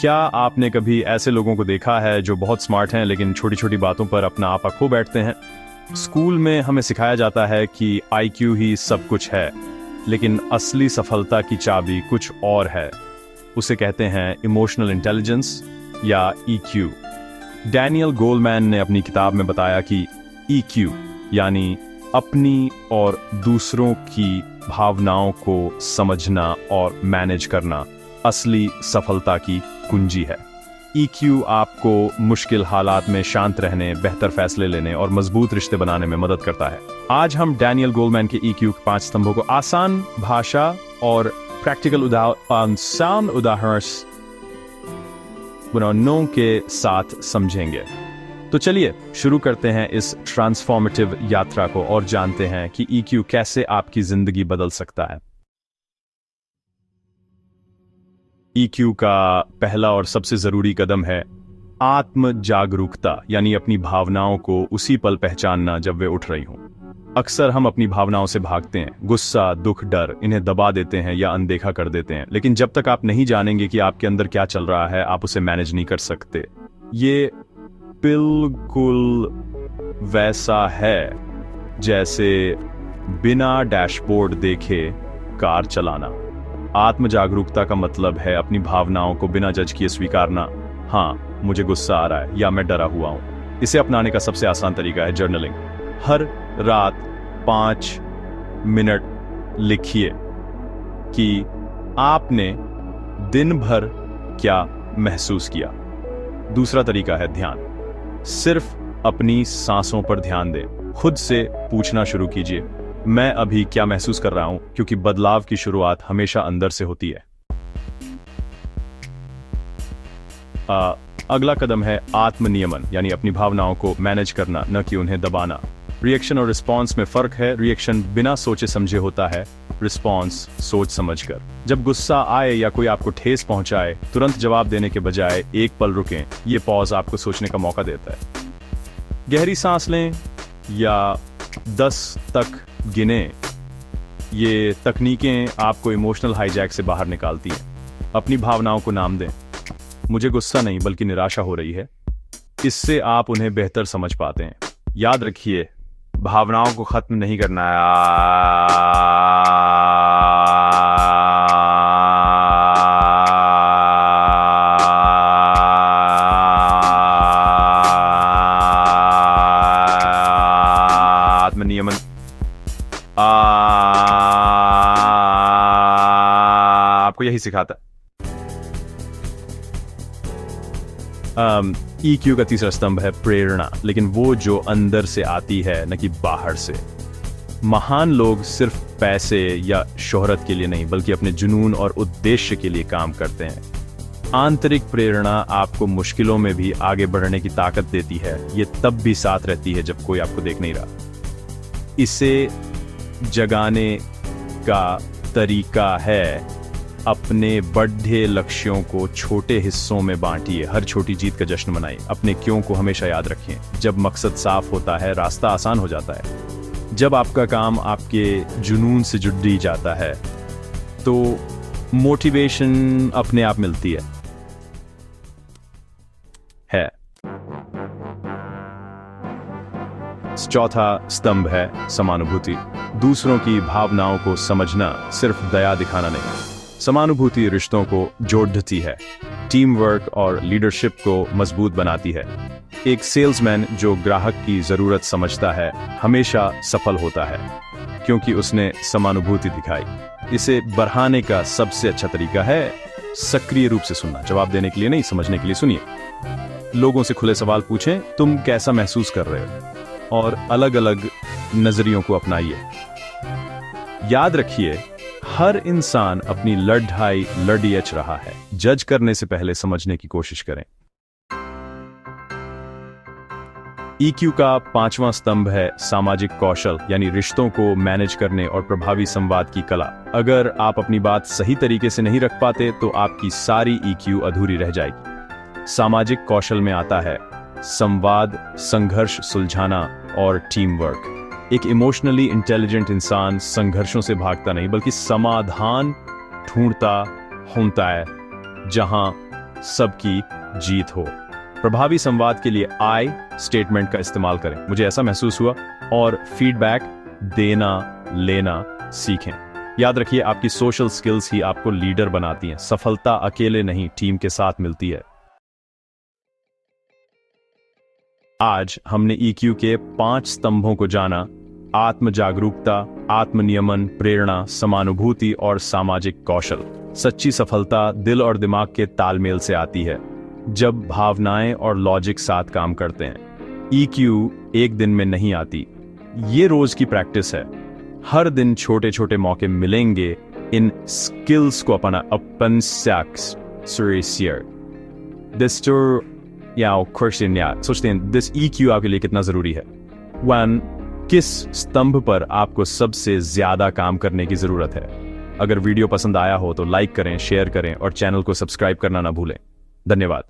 क्या आपने कभी ऐसे लोगों को देखा है जो बहुत स्मार्ट हैं लेकिन छोटी छोटी बातों पर अपना आपा खो बैठते हैं? स्कूल में हमें सिखाया जाता है कि आईक्यू ही सब कुछ है, लेकिन असली सफलता की चाबी कुछ और है। उसे कहते हैं इमोशनल इंटेलिजेंस या ईक्यू। डैनियल गोलमैन ने अपनी किताब में बताया कि ईक्यू यानी अपनी और दूसरों की भावनाओं को समझना और मैनेज करना असली सफलता की कुंजी है। ईक्यू आपको मुश्किल हालात में शांत रहने, बेहतर फैसले लेने और मजबूत रिश्ते बनाने में मदद करता है। आज हम डैनियल गोलमैन के ईक्यू के 5 स्तंभों को आसान भाषा और प्रैक्टिकल उदाहरणों के साथ समझेंगे। तो चलिए शुरू करते हैं इस ट्रांसफॉर्मेटिव यात्रा को और जानते हैं कि ईक्यू कैसे आपकी जिंदगी बदल सकता है। ईक्यू का पहला और सबसे जरूरी कदम है आत्म जागरूकता, यानी अपनी भावनाओं को उसी पल पहचानना जब वे उठ रही हों। अक्सर हम अपनी भावनाओं से भागते हैं, गुस्सा, दुख, डर, इन्हें दबा देते हैं या अनदेखा कर देते हैं। लेकिन जब तक आप नहीं जानेंगे कि आपके अंदर क्या चल रहा है, आप उसे मैनेज नहीं कर सकते। ये बिल्कुल वैसा है जैसे बिना डैशबोर्ड देखे कार चलाना। आत्म जागरूकता का मतलब है अपनी भावनाओं को बिना जज किए स्वीकारना। हाँ, मुझे गुस्सा आ रहा है या मैं डरा हुआ हूं। इसे अपनाने का सबसे आसान तरीका है जर्नलिंग। हर रात 5 मिनट लिखिए कि आपने दिन भर क्या महसूस किया। दूसरा तरीका है ध्यान। सिर्फ अपनी सांसों पर ध्यान दें। खुद से पूछना शुरू कीजिए, मैं अभी क्या महसूस कर रहा हूं, क्योंकि बदलाव की शुरुआत हमेशा अंदर से होती है। अगला कदम है आत्मनियमन, यानी अपनी भावनाओं को मैनेज करना, न कि उन्हें दबाना। रिएक्शन और रिस्पॉन्स में फर्क है। रिएक्शन बिना सोचे समझे होता है, रिस्पॉन्स सोच समझकर। जब गुस्सा आए या कोई आपको ठेस पहुंचाए, तुरंत जवाब देने के बजाय एक पल रुकें। ये पॉज आपको सोचने का मौका देता है। गहरी सांस लें या 10 तक गिने। ये तकनीकें आपको इमोशनल हाईजैक से बाहर निकालती हैं। अपनी भावनाओं को नाम दें। मुझे गुस्सा नहीं बल्कि निराशा हो रही है। इससे आप उन्हें बेहतर समझ पाते हैं। याद रखिए, भावनाओं को खत्म नहीं करना है। आत्मनियमन आपको यही सिखाता है। ईक्यू का तीसरा स्तंभ है प्रेरणा, लेकिन वो जो अंदर से आती है, न कि बाहर से। महान लोग सिर्फ पैसे या शोहरत के लिए नहीं, बल्कि अपने जुनून और उद्देश्य के लिए काम करते हैं। आंतरिक प्रेरणा आपको मुश्किलों में भी आगे बढ़ने की ताकत देती है। ये तब भी साथ रहती है जब कोई आपको देख नहीं रहा। इसे जगाने का तरीका है अपने बड़े लक्ष्यों को छोटे हिस्सों में बांटिए। हर छोटी जीत का जश्न मनाइए। अपने क्यों को हमेशा याद रखें। जब मकसद साफ होता है, रास्ता आसान हो जाता है। जब आपका काम आपके जुनून से जुड़ जाता है, तो मोटिवेशन अपने आप मिलती है। चौथा स्तंभ है समानुभूति। दूसरों की भावनाओं को समझना सिर्फ दया दिखाना नहीं। समानुभूति रिश्तों को जोड़ती है, टीम वर्क और लीडरशिप को मजबूत बनाती है। एक सेल्समैन जो ग्राहक की जरूरत समझता है हमेशा सफल होता है, क्योंकि उसने समानुभूति दिखाई। इसे बढ़ाने का सबसे अच्छा तरीका है सक्रिय रूप से सुनना। जवाब देने के लिए नहीं, समझने के लिए सुनिए। लोगों से खुले सवाल पूछें, तुम कैसा महसूस कर रहे हो, और अलग अलग नजरियों को अपनाइए। याद रखिए, हर इंसान अपनी लड़ाई लड़ी रहा है। जज करने से पहले समझने की कोशिश करें। ईक्यू का 5वां स्तंभ है सामाजिक कौशल, यानी रिश्तों को मैनेज करने और प्रभावी संवाद की कला। अगर आप अपनी बात सही तरीके से नहीं रख पाते, तो आपकी सारी ईक्यू अधूरी रह जाएगी। सामाजिक कौशल में आता है संवाद, संघर्ष सुलझाना और टीम वर्क। एक इमोशनली इंटेलिजेंट इंसान संघर्षों से भागता नहीं, बल्कि समाधान ढूंढता होता है। जहां सबकी जीत हो। प्रभावी संवाद के लिए आई स्टेटमेंट का इस्तेमाल करें, मुझे ऐसा महसूस हुआ, और फीडबैक देना लेना सीखें। याद रखिए, आपकी सोशल स्किल्स ही आपको लीडर बनाती हैं। सफलता अकेले नहीं, टीम के साथ मिलती है। आज हमने EQ के 5 स्तंभों को जाना: आत्म जागरूकता, आत्मनियमन, प्रेरणा, समानुभूति और सामाजिक कौशल। सच्ची सफलता दिल और दिमाग के तालमेल से आती है, जब भावनाएं और लॉजिक साथ काम करते हैं। EQ एक दिन में नहीं आती, ये रोज की प्रैक्टिस है। हर दिन छोटे छोटे मौके मिलेंगे इन स्किल्स को अपना अपन सोचते हैं दिस EQ आपके लिए कितना जरूरी है। 1. किस स्तंभ पर आपको सबसे ज्यादा काम करने की जरूरत है? अगर वीडियो पसंद आया हो तो लाइक करें, शेयर करें और चैनल को सब्सक्राइब करना ना भूलें। धन्यवाद।